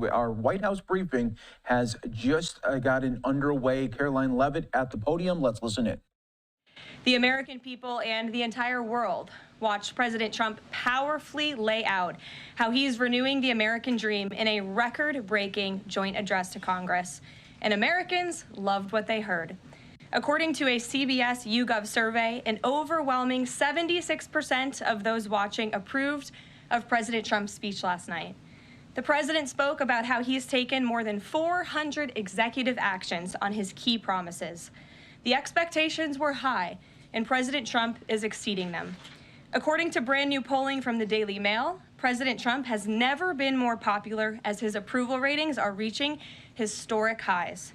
Our White House briefing has just gotten underway. Karoline Leavitt at the podium. Let's listen in. The American people and the entire world watched President Trump powerfully lay out how he's renewing the American dream in a record-breaking joint address to Congress. And Americans loved what they heard. According to a CBS YouGov survey, an overwhelming 76% of those watching approved of President Trump's speech last night. The president spoke about how he's taken more than 400 executive actions on his key promises. The expectations were high, and President Trump is exceeding them. According to brand new polling from the Daily Mail, President Trump has never been more popular as his approval ratings are reaching historic highs.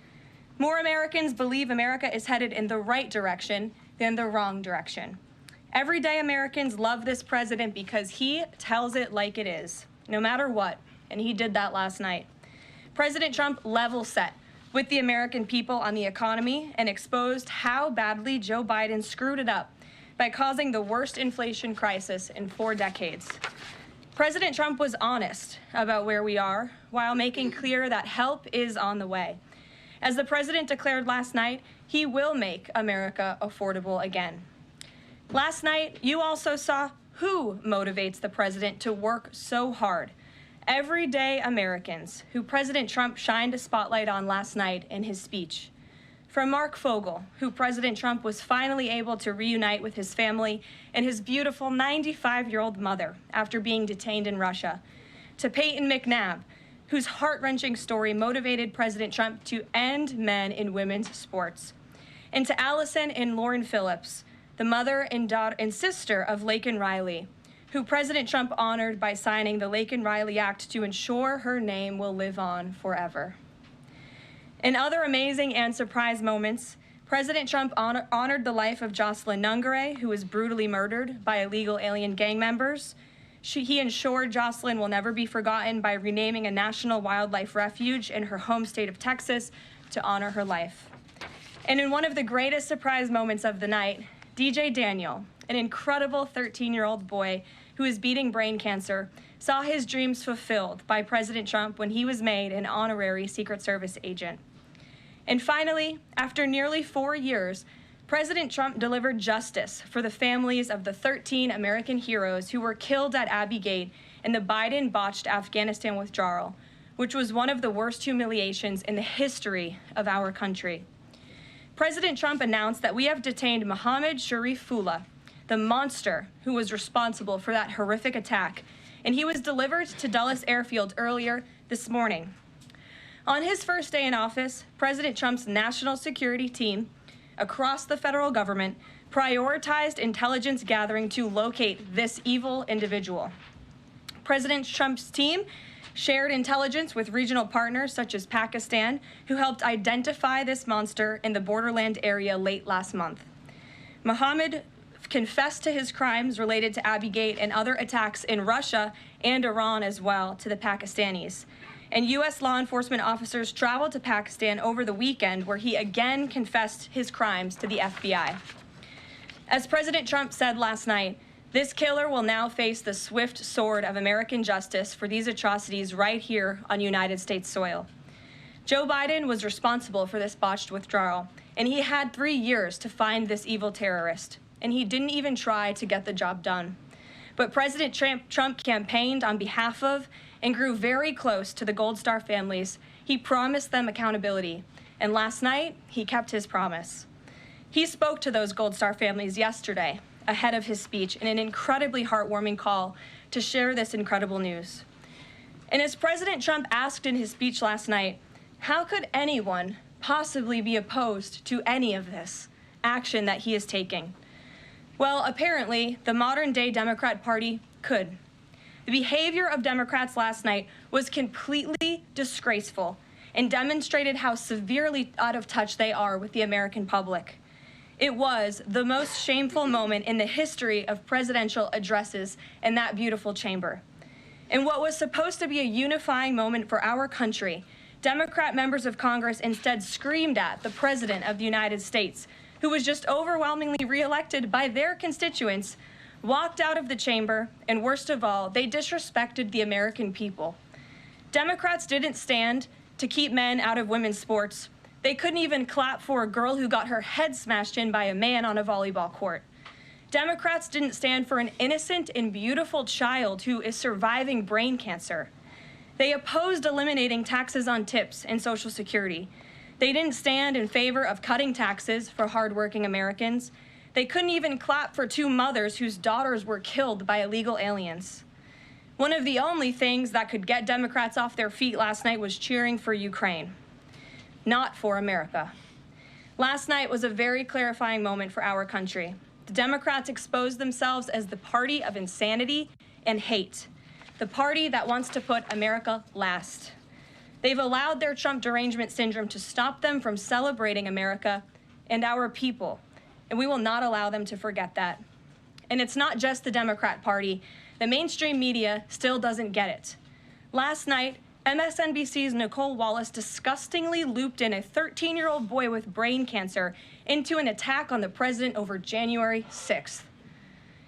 More Americans believe America is headed in the right direction than the wrong direction. Everyday Americans love this president because he tells it like it is, no matter what. And he did that last night. President Trump level set with the American people on the economy and exposed how badly Joe Biden screwed it up by causing the worst inflation crisis in 4 decades. President Trump was honest about where we are while making clear that help is on the way. As the president declared last night, he will make America affordable again. Last night, you also saw who motivates the president to work so hard. Everyday Americans who President Trump shined a spotlight on last night in his speech. From Mark Fogel, who President Trump was finally able to reunite with his family and his beautiful 95-year-old mother after being detained in Russia, to Peyton McNabb, whose heart-wrenching story motivated President Trump to end men in women's sports, and to Allison and Lauren Phillips, the mother and daughter and sister of Laken Riley, who President Trump honored by signing the Laken Riley Act to ensure her name will live on forever. In other amazing and surprise moments, President Trump honored the life of Jocelyn Nungare, who was brutally murdered by illegal alien gang members. He ensured Jocelyn will never be forgotten by renaming a national wildlife refuge in her home state of Texas to honor her life. And in one of the greatest surprise moments of the night, DJ Daniel, an incredible 13-year-old boy who is beating brain cancer, saw his dreams fulfilled by President Trump when he was made an honorary Secret Service agent. And finally, after nearly 4 years, President Trump delivered justice for the families of the 13 American heroes who were killed at Abbey Gate in the Biden-botched Afghanistan withdrawal, which was one of the worst humiliations in the history of our country. President Trump announced that we have detained Mohammed Sharifullah, the monster who was responsible for that horrific attack, and he was delivered to Dulles Airfield earlier this morning. On his first day in office, President Trump's national security team across the federal government prioritized intelligence gathering to locate this evil individual. President Trump's team shared intelligence with regional partners such as Pakistan, who helped identify this monster in the borderland area late last month. Mohammed confessed to his crimes related to Abbey Gate and other attacks in Russia and Iran as well to the Pakistanis. And U.S. law enforcement officers traveled to Pakistan over the weekend, where he again confessed his crimes to the FBI. As President Trump said last night, this killer will now face the swift sword of American justice for these atrocities right here on United States soil. Joe Biden was responsible for this botched withdrawal, and he had 3 years to find this evil terrorist, and he didn't even try to get the job done. But President Trump campaigned on behalf of and grew very close to the Gold Star families. He promised them accountability, and last night, he kept his promise. He spoke to those Gold Star families yesterday, ahead of his speech, in an incredibly heartwarming call to share this incredible news. And as President Trump asked in his speech last night, how could anyone possibly be opposed to any of this action that he is taking? Well, apparently, the modern-day Democrat Party could. The behavior of Democrats last night was completely disgraceful and demonstrated how severely out of touch they are with the American public. It was the most shameful moment in the history of presidential addresses in that beautiful chamber. In what was supposed to be a unifying moment for our country, Democrat members of Congress instead screamed at the President of the United States, who was just overwhelmingly reelected by their constituents, walked out of the chamber, and worst of all, they disrespected the American people. Democrats didn't stand to keep men out of women's sports. They couldn't even clap for a girl who got her head smashed in by a man on a volleyball court. Democrats didn't stand for an innocent and beautiful child who is surviving brain cancer. They opposed eliminating taxes on tips and Social Security. They didn't stand in favor of cutting taxes for hardworking Americans. They couldn't even clap for two mothers whose daughters were killed by illegal aliens. One of the only things that could get Democrats off their feet last night was cheering for Ukraine, not for America. Last night was a very clarifying moment for our country. The Democrats exposed themselves as the party of insanity and hate, the party that wants to put America last. They've allowed their Trump derangement syndrome to stop them from celebrating America and our people, and we will not allow them to forget that. And it's not just the Democrat Party. The mainstream media still doesn't get it. Last night, MSNBC's Nicole Wallace disgustingly looped in a 13-year-old boy with brain cancer into an attack on the president over January 6th.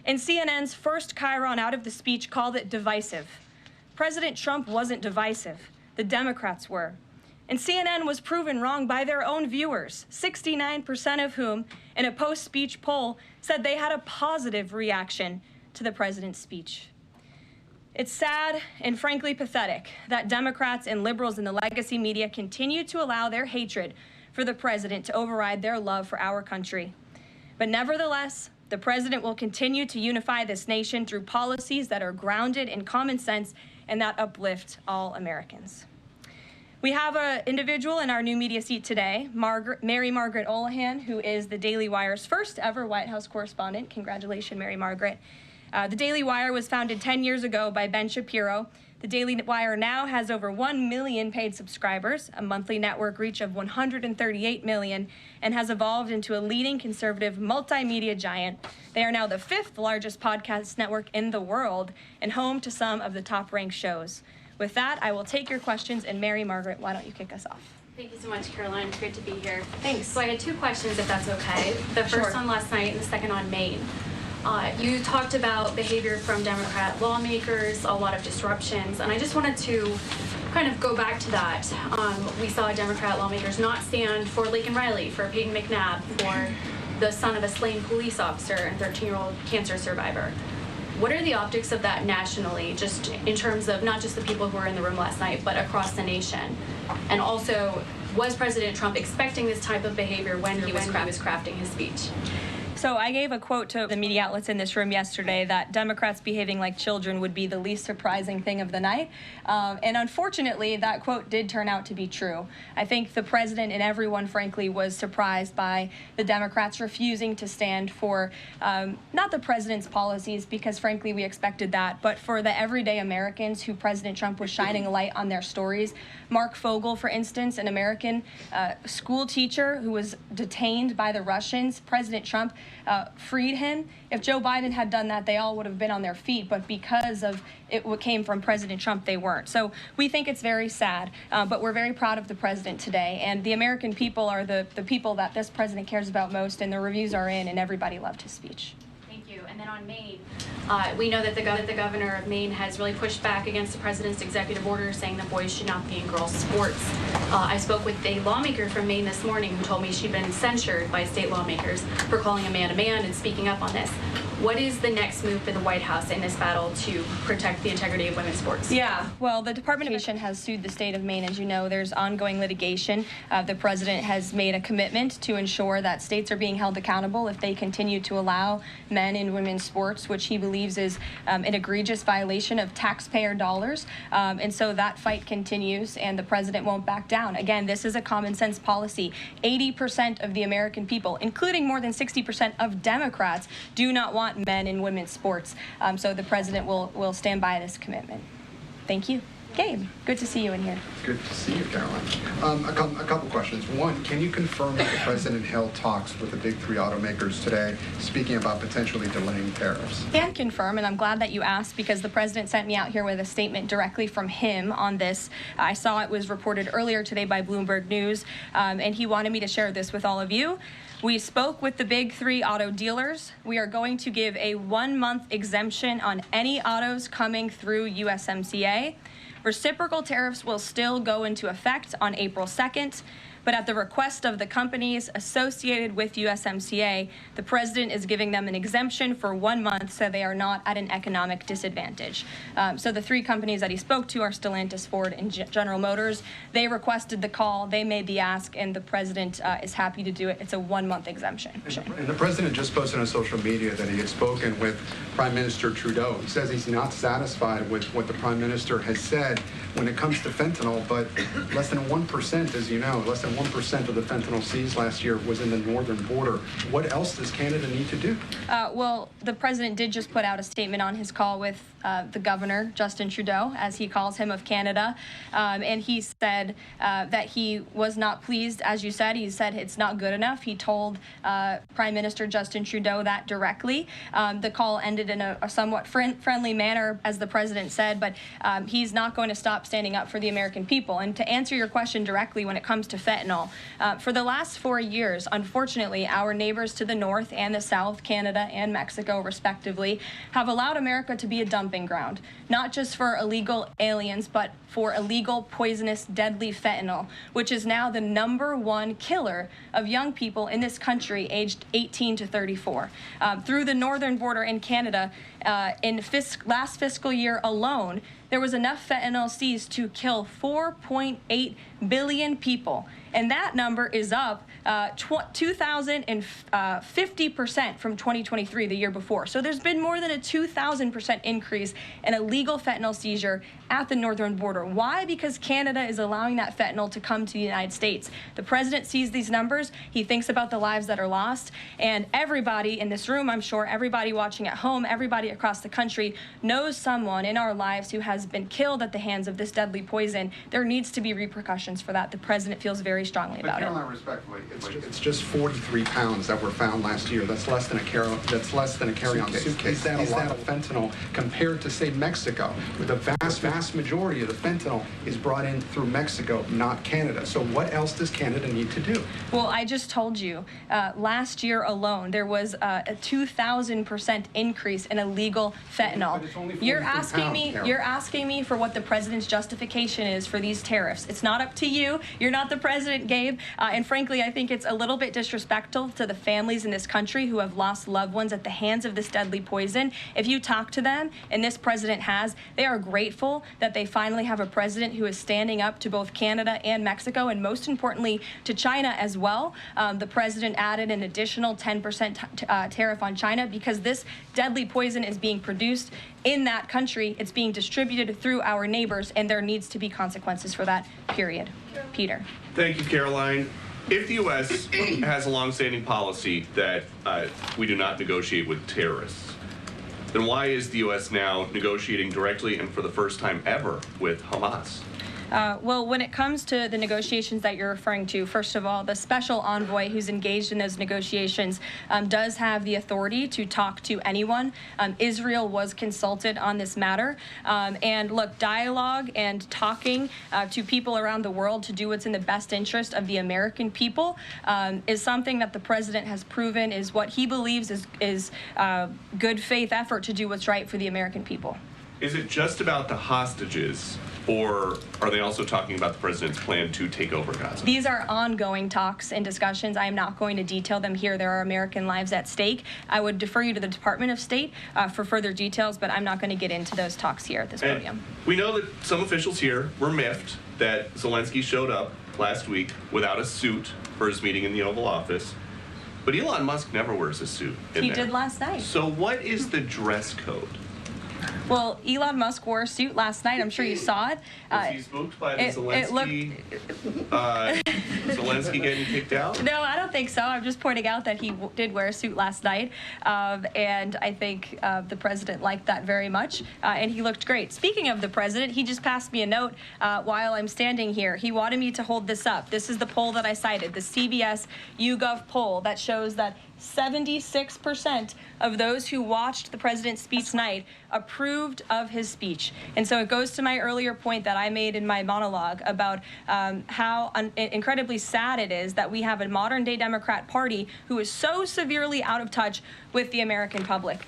And CNN's first chyron out of the speech called it divisive. President Trump wasn't divisive. The Democrats were. And CNN was proven wrong by their own viewers, 69% of whom, in a post-speech poll, said they had a positive reaction to the president's speech. It's sad and frankly pathetic that Democrats and liberals in the legacy media continue to allow their hatred for the president to override their love for our country. But nevertheless, the president will continue to unify this nation through policies that are grounded in common sense and that uplift all Americans. We have an individual in our new media seat today, Mary Margaret Olohan, who is the Daily Wire's first ever White House correspondent. Congratulations, Mary Margaret. The Daily Wire was founded 10 years ago by Ben Shapiro. The Daily Wire now has over 1 million paid subscribers, a monthly network reach of 138 million, and has evolved into a leading conservative multimedia giant. They are now the 5th largest podcast network in the world and home to some of the top-ranked shows. With that, I will take your questions, and Mary Margaret, why don't you kick us off? Thank you so much, Karoline. It's great to be here. Thanks. So I had 2 questions, if that's okay. The first on last night and the second on Maine. You talked about behavior from Democrat lawmakers, a lot of disruptions, and I just wanted to kind of go back to that. We saw Democrat lawmakers not stand for Laken Riley, for Peyton McNabb, for the son of a slain police officer and 13-year-old cancer survivor. What are the optics of that nationally, just in terms of not just the people who were in the room last night, but across the nation? And also, was President Trump expecting this type of behavior when he was crafting his speech? So I gave a quote to the media outlets in this room yesterday that Democrats behaving like children would be the least surprising thing of the night. And unfortunately, that quote did turn out to be true. I think the president and everyone, frankly, was surprised by the Democrats refusing to stand for not the president's policies, because frankly, we expected that, but for the everyday Americans who President Trump was shining a light on their stories. Mark Fogel, for instance, an American school teacher who was detained by the Russians. President Trump freed him. If Joe Biden had done that, they all would have been on their feet, but because of what came from President Trump, they weren't. So we think it's very sad, but we're very proud of the president today, and the American people are the people that this president cares about most, and the reviews are in, and everybody loved his speech. Thank you. And then on Maine, we know that the governor of Maine has really pushed back against the president's executive order saying that boys should not be in girls' sports. I spoke with a lawmaker from Maine this morning who told me she'd been censured by state lawmakers for calling a man and speaking up on this. What is the next move for the White House in this battle to protect the integrity of women's sports? Yeah, well, the Department of Education has sued the state of Maine. As you know, there's ongoing litigation. The president has made a commitment to ensure that states are being held accountable if they continue to allow men in women's sports, which he believes is an egregious violation of taxpayer dollars. And so that fight continues, and the president won't back down. Again, this is a common sense policy. 80% of the American people, including more than 60% of Democrats, do not want men in women's sports. So the president will stand by this commitment. Thank you. Gabe, good to see you in here. Good to see you, Karoline. A couple questions. One, can you confirm that the president held talks with the big 3 automakers today, speaking about potentially delaying tariffs? I can confirm, and I'm glad that you asked, because the president sent me out here with a statement directly from him on this. I saw it was reported earlier today by Bloomberg News, and he wanted me to share this with all of you. We spoke with the big 3 auto dealers. We are going to give a 1-month exemption on any autos coming through USMCA. Reciprocal tariffs will still go into effect on April 2nd. But at the request of the companies associated with USMCA, the president is giving them an exemption for 1 month so they are not at an economic disadvantage. So the three companies that he spoke to are Stellantis, Ford, and General Motors. They requested the call, they made the ask, and the president is happy to do it. It's a 1 month exemption. And the president just posted on social media that he had spoken with Prime Minister Trudeau. He says he's not satisfied with what the Prime Minister has said when it comes to fentanyl, but less than 1%, as you know, less than 1% of the fentanyl seized last year was in the northern border. What else does Canada need to do? Well, the president did just put out a statement on his call with the governor, Justin Trudeau, as he calls him, of Canada. And he said that he was not pleased, as you said. He said it's not good enough. He told Prime Minister Justin Trudeau that directly. The call ended in a somewhat friendly manner, as the president said, but he's not going to stop standing up for the American people. And to answer your question directly, when it comes to fentanyl, for the last 4 years, unfortunately, our neighbors to the north and the south, Canada and Mexico, respectively, have allowed America to be a dumping ground, not just for illegal aliens, but for illegal, poisonous, deadly fentanyl, which is now the #1 killer of young people in this country aged 18 to 34. Through the northern border in Canada, in last fiscal year alone, there was enough fentanyl seized to kill 4.8 billion people. And that number is up 2,050% from 2023, the year before. So there's been more than a 2,000% increase in illegal fentanyl seizure at the northern border. Why? Because Canada is allowing that fentanyl to come to the United States. The president sees these numbers. He thinks about the lives that are lost. And everybody in this room, I'm sure, everybody watching at home, everybody across the country knows someone in our lives who has been killed at the hands of this deadly poison. There needs to be repercussions for that. The president feels very strongly about it. But Karoline, respectfully, it's just 43 pounds that were found last year. That's less than a carry-on suitcase. Is that a lot of fentanyl compared to, say, Mexico, where the vast majority of the fentanyl is brought in through Mexico, not Canada? So what else does Canada need to do? Well, I just told you, last year alone, there was a 2,000% increase in illegal fentanyl. But it's only 43 You're asking me for what the president's justification is for these tariffs. It's not up to you. You're not the president, Gabe. And frankly, I think it's a little bit disrespectful to the families in this country who have lost loved ones at the hands of this deadly poison. If you talk to them, and this president has, they are grateful that they finally have a president who is standing up to both Canada and Mexico, and most importantly, to China as well. The president added an additional 10% tariff on China because this deadly poison is being produced in that country. It's being distributed through our neighbors, and there needs to be consequences for that, period. Peter. Thank you, Karoline. If the U.S. has a longstanding policy that we do not negotiate with terrorists, then why is the U.S. now negotiating directly and for the first time ever with Hamas? Well, when it comes to the negotiations that you're referring to, first of all, the special envoy who's engaged in those negotiations does have the authority to talk to anyone. Israel was consulted on this matter. And look, dialogue and talking to people around the world to do what's in the best interest of the American people is something that the president has proven is what he believes is good faith effort to do what's right for the American people. Is it just about the hostages, or are they also talking about the president's plan to take over Gaza? These are ongoing talks and discussions. I am not going to detail them here. There are American lives at stake. I would defer you to the Department of State for further details, but I'm not going to get into those talks here at this podium. We know that some officials here were miffed that Zelensky showed up last week without a suit for his meeting in the Oval Office. But Elon Musk never wears a suit in He there. did last night. So what is the dress code? Well, Elon Musk wore a suit last night. I'm sure you saw it. Was he spooked by the Zelensky getting kicked out? No, I don't think so. I'm just pointing out that he did wear a suit last night, and I think the president liked that very much, and he looked great. Speaking of the president, he just passed me a note while I'm standing here. He wanted me to hold this up. This is the poll that I cited, the CBS YouGov poll that shows that 76% of those who watched the president's speech tonight approved of his speech. And so it goes to my earlier point that I made in my monologue about how incredibly sad it is that we have a modern-day Democrat Party who is so severely out of touch with the American public.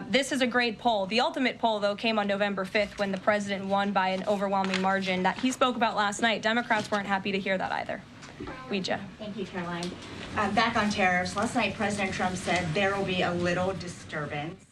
This is a great poll. The ultimate poll, though, came on November 5th when the president won by an overwhelming margin that he spoke about last night. Democrats weren't happy to hear that either. Ouija. Thank you, Karoline. Back on tariffs, last night President Trump said there will be a little disturbance,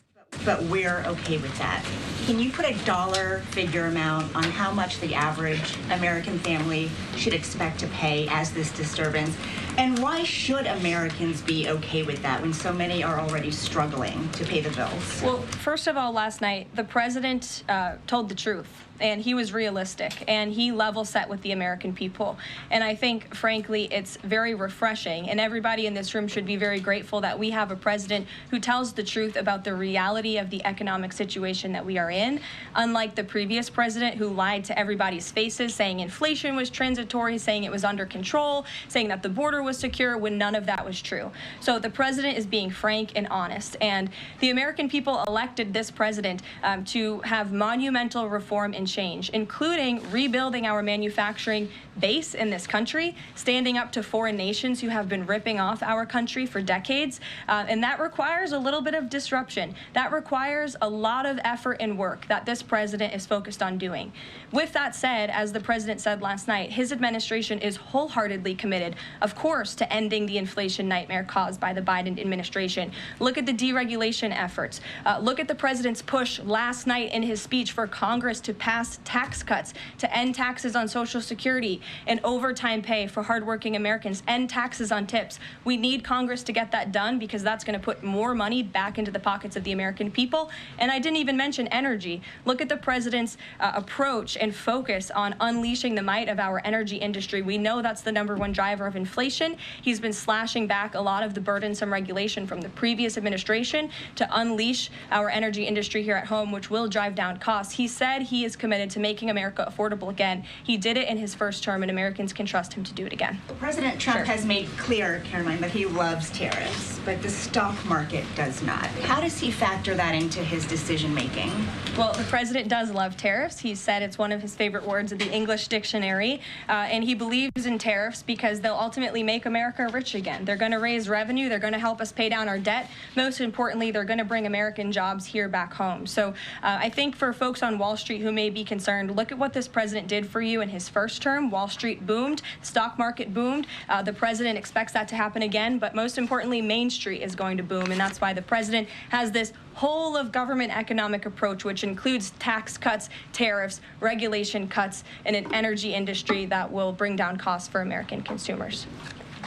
but we're okay with that. Can you put a dollar figure amount on how much the average American family should expect to pay as this disturbance? And why should Americans be okay with that when so many are already struggling to pay the bills? Well, first of all, last night, the president told the truth. And he was realistic, and he level set with the American people. And I think, frankly, it's very refreshing, and everybody in this room should be very grateful that we have a president who tells the truth about the reality of the economic situation that we are in, unlike the previous president who lied to everybody's faces, saying inflation was transitory, saying it was under control, saying that the border was secure, when none of that was true. So the president is being frank and honest, and the American people elected this president to have monumental reform and change, including rebuilding our manufacturing base in this country, standing up to foreign nations who have been ripping off our country for decades. And that requires a little bit of disruption. That requires a lot of effort and work that this president is focused on doing. With that said, as the president said last night, his administration is wholeheartedly committed, of course, to ending the inflation nightmare caused by the Biden administration. Look at the deregulation efforts. Look at the president's push last night in his speech for Congress to pass tax cuts, to end taxes on Social Security and overtime pay for hardworking Americans, end taxes on tips. We need Congress to get that done because that's going to put more money back into the pockets of the American people. And I didn't even mention energy. Look at the president's approach and focus on unleashing the might of our energy industry. We know that's the #1 driver of inflation. He's been slashing back a lot of the burdensome regulation from the previous administration to unleash our energy industry here at home, which will drive down costs. He said he is committed to making America affordable again. He did it in his first term, and Americans can trust him to do it again. President Trump has made clear, Karoline, that he loves tariffs, but the stock market does not. How does he factor that into his decision-making? Well, the president does love tariffs. He said it's one of his favorite words in the English dictionary, and he believes in tariffs because they'll ultimately make America rich again. They're going to raise revenue. They're going to help us pay down our debt. Most importantly, they're going to bring American jobs here back home. So I think for folks on Wall Street who may be concerned, look at what this president did for you in his first term. Wall Street boomed, stock market boomed. The president expects that to happen again, but most importantly, Main Street is going to boom, and that's why the president has this whole of government economic approach, which includes tax cuts, tariffs, regulation cuts, and an energy industry that will bring down costs for American consumers.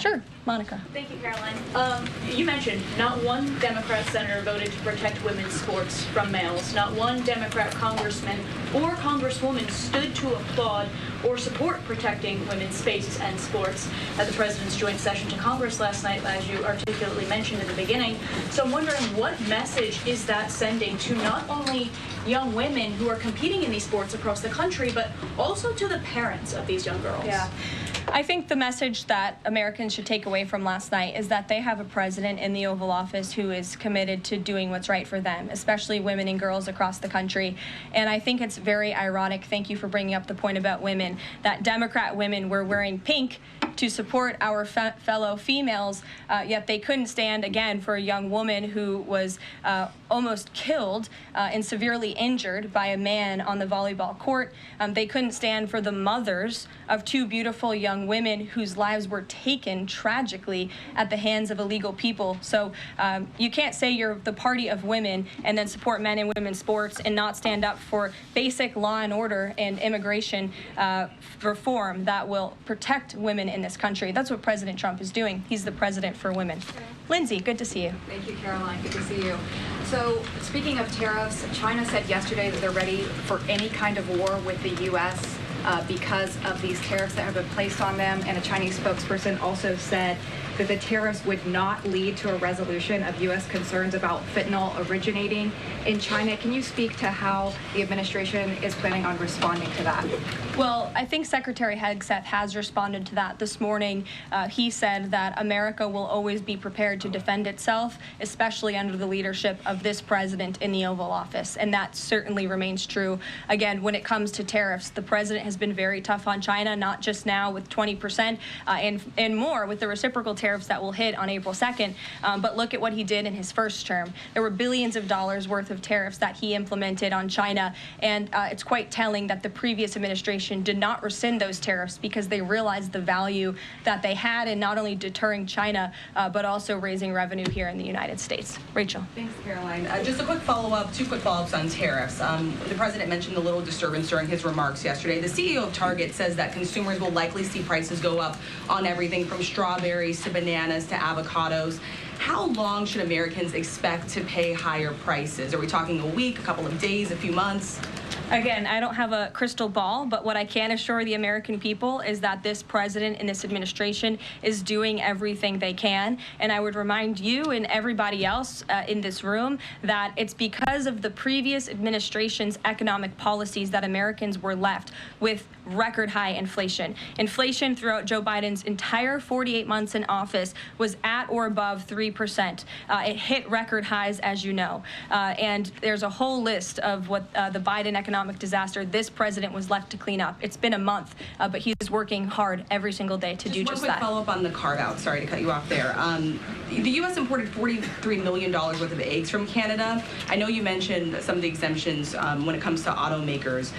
Sure, Monica. Thank you, Karoline. You mentioned not one Democrat senator voted to protect women's sports from males. Not one Democrat congressman or congresswoman stood to applaud or support protecting women's spaces and sports at the president's joint session to Congress last night, as you articulately mentioned in the beginning. So I'm wondering, what message is that sending to not only young women who are competing in these sports across the country, but also to the parents of these young girls? Yeah. I think the message that Americans should take away from last night is that they have a president in the Oval Office who is committed to doing what's right for them, especially women and girls across the country. And I think it's very ironic, thank you for bringing up the point about women, that Democrat women were wearing pink to support our fellow females, yet they couldn't stand, again, for a young woman who was almost killed and severely injured by a man on the volleyball court. They couldn't stand for the mothers of two beautiful young women whose lives were taken tragically at the hands of illegal people. So you can't say you're the party of women and then support men and women's sports and not stand up for basic law and order and immigration reform that will protect women in this country. That's what President Trump is doing. He's the president for women. Lindsay, good to see you. Thank you, Karoline. Good to see you. So, speaking of tariffs, China said yesterday that they're ready for any kind of war with the U.S. because of these tariffs that have been placed on them. And a Chinese spokesperson also said that the tariffs would not lead to a resolution of U.S. concerns about fentanyl originating in China. Can you speak to how the administration is planning on responding to that? Well, I think Secretary Hegseth has responded to that this morning. He said that America will always be prepared to defend itself, especially under the leadership of this president in the Oval Office, and that certainly remains true. Again, when it comes to tariffs, the president has been very tough on China, not just now with 20% and more with the reciprocal tariffs that will hit on April 2nd, but look at what he did in his first term. There were billions of dollars worth of tariffs that he implemented on China, and it's quite telling that the previous administration did not rescind those tariffs because they realized the value that they had in not only deterring China, but also raising revenue here in the United States. Rachel. Thanks, Caroline. Just a quick follow-up, two quick follow-ups on tariffs. The president mentioned a little disturbance during his remarks yesterday. The CEO of Target says that consumers will likely see prices go up on everything from strawberries to bananas to avocados. How long should Americans expect to pay higher prices? Are we talking a week, a couple of days, a few months? Again, I don't have a crystal ball, but what I can assure the American people is that this president and this administration is doing everything they can. And I would remind you and everybody else in this room that it's because of the previous administration's economic policies that Americans were left with record high inflation. Inflation throughout Joe Biden's entire 48 months in office was at or above 3%. It hit record highs, as you know. And there's a whole list of what the Biden economic disaster this president was left to clean up. It's been a month, but he's working hard every single day to do just that. One quick follow-up on the carve-out. Sorry to cut you off there. The U.S. imported $43 million worth of eggs from Canada. I know you mentioned some of the exemptions when it comes to automakers.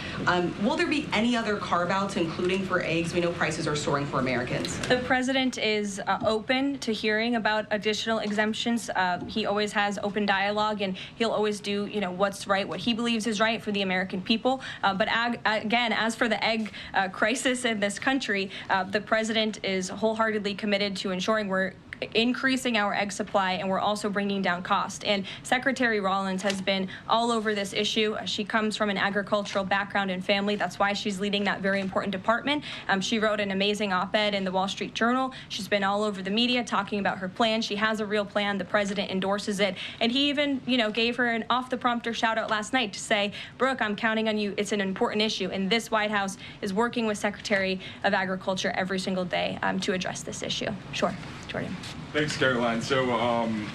Will there be any other carve-outs, including for eggs? We know prices are soaring for Americans. The president is open to hearing about additional exemptions. He always has open dialogue, and he'll always do, what's right, what he believes is right for the American people. But again, as for the egg crisis in this country, the president is wholeheartedly committed to ensuring we're increasing our egg supply, and we're also bringing down cost. And Secretary Rollins has been all over this issue. She comes from an agricultural background and family. That's why she's leading that very important department. She wrote an amazing op-ed in the Wall Street Journal. She's been all over the media talking about her plan. She has a real plan. The president endorses it. And he even, gave her an off-the-prompter shout-out last night to say, Brooke, I'm counting on you. It's an important issue. And this White House is working with Secretary of Agriculture every single day to address this issue. Sure. Jordan. Thanks, Karoline. So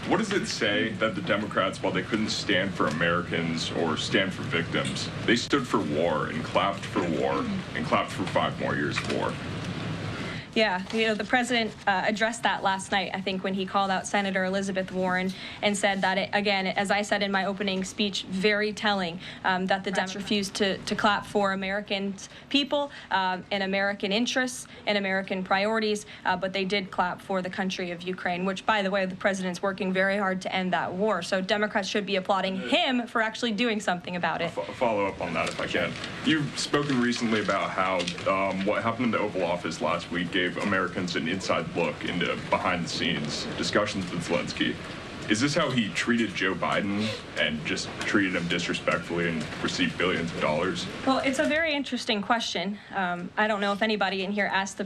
what does it say that the Democrats, while they couldn't stand for Americans or stand for victims, they stood for war and clapped for war and clapped for 5 more years of war? Yeah, the president addressed that last night, I think, when he called out Senator Elizabeth Warren and said that, again, as I said in my opening speech, very telling that the Democrats refused to clap for American people and American interests and American priorities, but they did clap for the country of Ukraine, which, by the way, the president's working very hard to end that war. So Democrats should be applauding him for actually doing something about it. Follow up on that, if I can. You've spoken recently about how what happened in the Oval Office last week gave Americans an inside look into behind-the-scenes discussions with Zelensky. Is this how he treated Joe Biden and just treated him disrespectfully and received billions of dollars? Well, it's a very interesting question. I don't know if anybody in here asked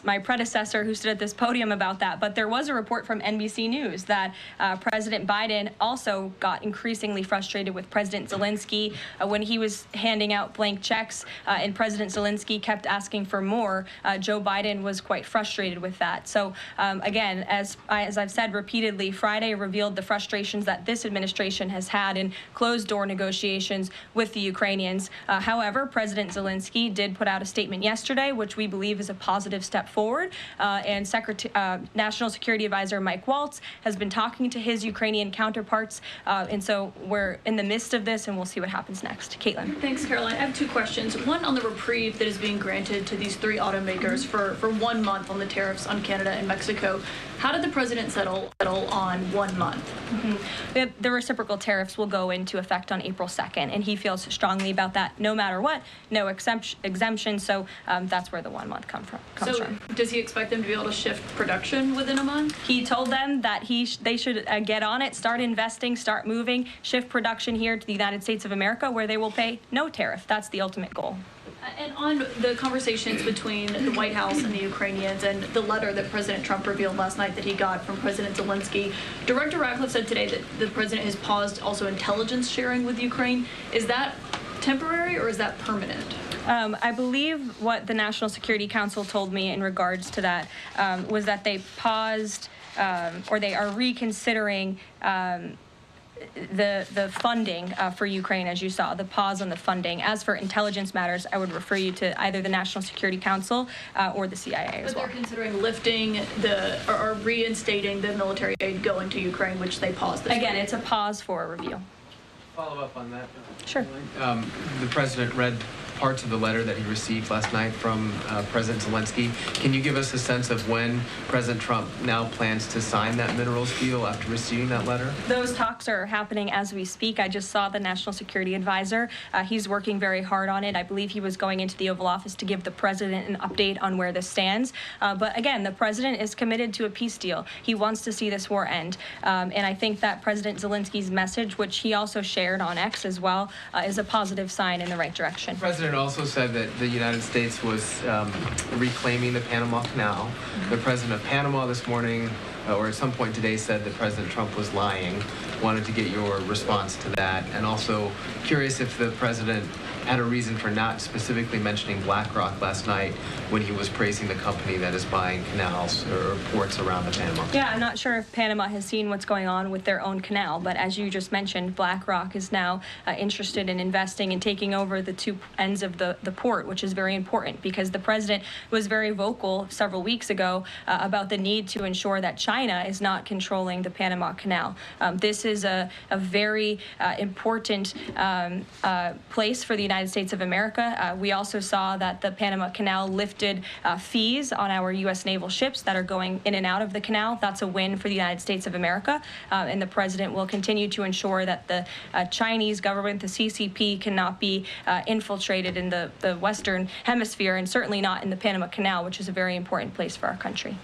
my predecessor who stood at this podium about that, but there was a report from NBC News that President Biden also got increasingly frustrated with President Zelensky when he was handing out blank checks and President Zelensky kept asking for more. Joe Biden was quite frustrated with that. So again, as I've said repeatedly, Friday revealed the frustrations that this administration has had in closed-door negotiations with the Ukrainians. However, President Zelensky did put out a statement yesterday, which we believe is a positive step forward. And National Security Advisor Mike Waltz has been talking to his Ukrainian counterparts. And so we're in the midst of this, and we'll see what happens next. Caitlin. Thanks, Caroline. I have 2 questions. One on the reprieve that is being granted to these 3 automakers for 1 month on the tariffs on Canada and Mexico. How did the president settle on 1 month? The reciprocal tariffs will go into effect on April 2nd, and he feels strongly about that no matter what, no exemption, so that's where the 1 month comes from. Does he expect them to be able to shift production within a month? He told them that they should get on it, start investing, start moving, shift production here to the United States of America, where they will pay no tariff. That's the ultimate goal. And on the conversations between the White House and the Ukrainians and the letter that President Trump revealed last night that he got from President Zelensky, Director Ratcliffe said today that the president has paused also intelligence sharing with Ukraine. Is that temporary or is that permanent? I believe what the National Security Council told me in regards to that was that they paused or they are reconsidering the funding for Ukraine, as you saw, the pause on the funding. As for intelligence matters, I would refer you to either the National Security Council or the CIA as well. But they're considering lifting or reinstating the military aid going to Ukraine, which they paused this Again, week. it's a pause for a review. Follow up on that. Sure. The president read parts of the letter that he received last night from President Zelensky. Can you give us a sense of when President Trump now plans to sign that minerals deal after receiving that letter? Those talks are happening as we speak. I just saw the National Security Advisor. He's working very hard on it. I believe he was going into the Oval Office to give the president an update on where this stands. But again, the president is committed to a peace deal. He wants to see this war end. And I think that President Zelensky's message, which he also shared on X as well, is a positive sign in the right direction. The president also said that the United States was reclaiming the Panama Canal. The president of Panama this morning, or at some point today, said that President Trump was lying. Wanted to get your response to that. And also curious if the president had a reason for not specifically mentioning BlackRock last night when he was praising the company that is buying canals or ports around the Panama Canal. Yeah, I'm not sure if Panama has seen what's going on with their own canal, but as you just mentioned, BlackRock is now interested in investing and taking over the two ends of the port, which is very important because the president was very vocal several weeks ago about the need to ensure that China is not controlling the Panama Canal. This is a very important place for the United States of America. We also saw that the Panama Canal lifted fees on our U.S. naval ships that are going in and out of the canal. That's a win for the United States of America. And the president will continue to ensure that the Chinese government, the CCP, cannot be infiltrated in the Western Hemisphere and certainly not in the Panama Canal, which is a very important place for our country.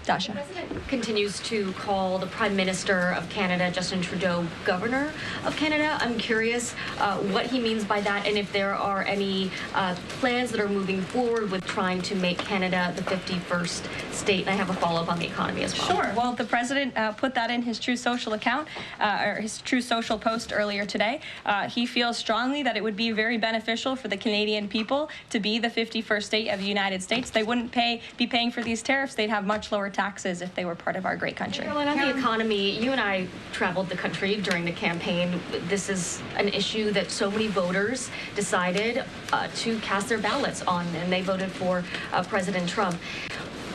Dasha. The president continues to call the Prime Minister of Canada, Justin Trudeau, Governor of Canada. I'm curious what he means by that and if there are any plans that are moving forward with trying to make Canada the 51st state. And I have a follow-up on the economy as well. Sure. Well, the president put that in his True Social account, or his True Social post earlier today. He feels strongly that it would be very beneficial for the Canadian people to be the 51st state of the United States. They wouldn't be paying for these tariffs. They'd have much lower taxes if they were part of our great country. Karoline, on the economy, you and I traveled the country during the campaign. This is an issue that so many voters decided to cast their ballots on, and they voted for President Trump.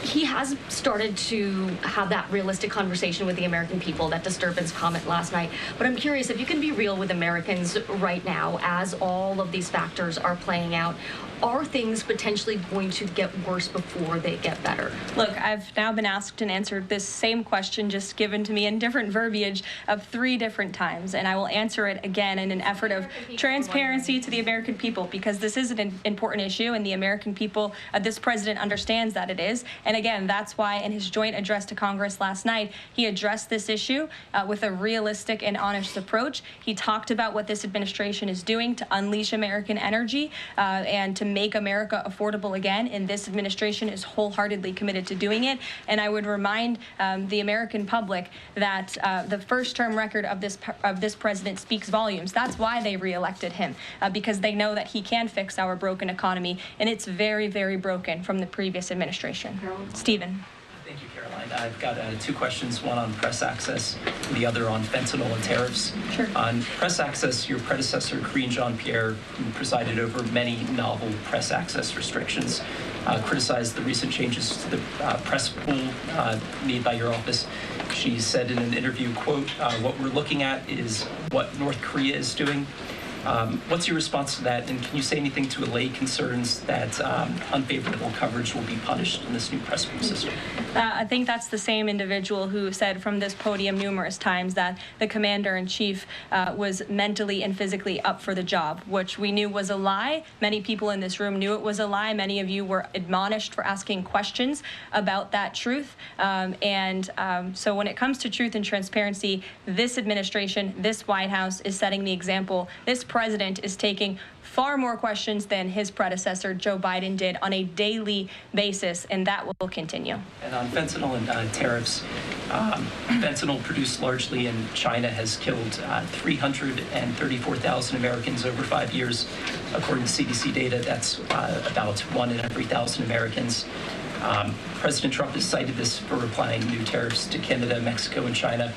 He has started to have that realistic conversation with the American people, that disturbance comment last night. But I'm curious if you can be real with Americans right now as all of these factors are playing out. Are things potentially going to get worse before they get better? Look, I've now been asked and answered this same question just given to me in different verbiage of 3 different times, and I will answer it again in an effort of transparency to the American people because this is an important issue and the American people, this president understands that it is. And again, that's why in his joint address to Congress last night, he addressed this issue with a realistic and honest approach. He talked about what this administration is doing to unleash American energy and to make America affordable again, and this administration is wholeheartedly committed to doing it. And I would remind the American public that the first-term record of this president speaks volumes. That's why they reelected him, because they know that he can fix our broken economy, and it's very, very broken from the previous administration. Stephen. Thank you, Karoline. I've got 2 questions, one on press access, the other on fentanyl and tariffs. Sure. On press access, your predecessor, Karine Jean-Pierre, who presided over many novel press access restrictions, criticized the recent changes to the press pool made by your office. She said in an interview, quote, what we're looking at is what North Korea is doing. What's your response to that, and can you say anything to allay concerns that unfavorable coverage will be punished in this new press pool system? I think that's the same individual who said from this podium numerous times that the commander-in-chief was mentally and physically up for the job, which we knew was a lie. Many people in this room knew it was a lie. Many of you were admonished for asking questions about that truth. So when it comes to truth and transparency, this administration, this White House is setting the example. This president is taking far more questions than his predecessor, Joe Biden, did on a daily basis, and that will continue. And on fentanyl and tariffs, fentanyl produced largely in China has killed 334,000 Americans over 5 years. According to CDC data, that's about 1 in every 1,000 Americans. President Trump has cited this for applying new tariffs to Canada, Mexico, and China.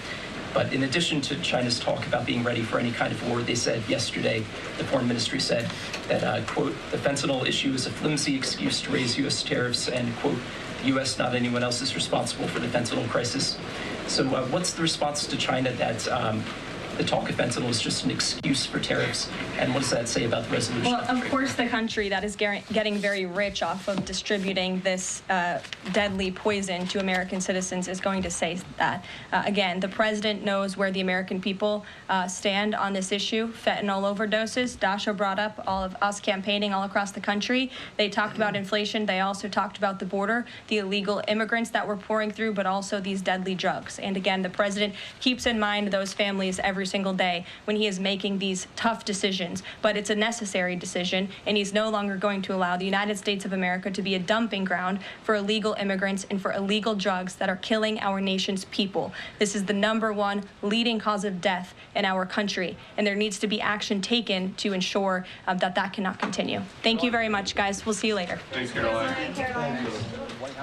But in addition to China's talk about being ready for any kind of war, they said yesterday, the foreign ministry said that, quote, the fentanyl issue is a flimsy excuse to raise U.S. tariffs and, quote, the U.S., not anyone else, is responsible for the fentanyl crisis. So what's the response to China that the talk of fentanyl is just an excuse for tariffs? And what does that say about the resolution? Well, of course, the country that is getting very rich off of distributing this deadly poison to American citizens is going to say that. Again, the president knows where the American people stand on this issue. Fentanyl overdoses. Dasha brought up all of us campaigning all across the country. They talked about inflation. They also talked about the border, the illegal immigrants that we're pouring through, but also these deadly drugs. And again, the president keeps in mind those families every single day when he is making these tough decisions. But it's a necessary decision, and he's no longer going to allow the United States of America to be a dumping ground for illegal immigrants and for illegal drugs that are killing our nation's people. This is the #1 leading cause of death in our country, and there needs to be action taken to ensure that that cannot continue. Thank you very much, guys. We'll see you later. Thanks, Karoline. Caroline.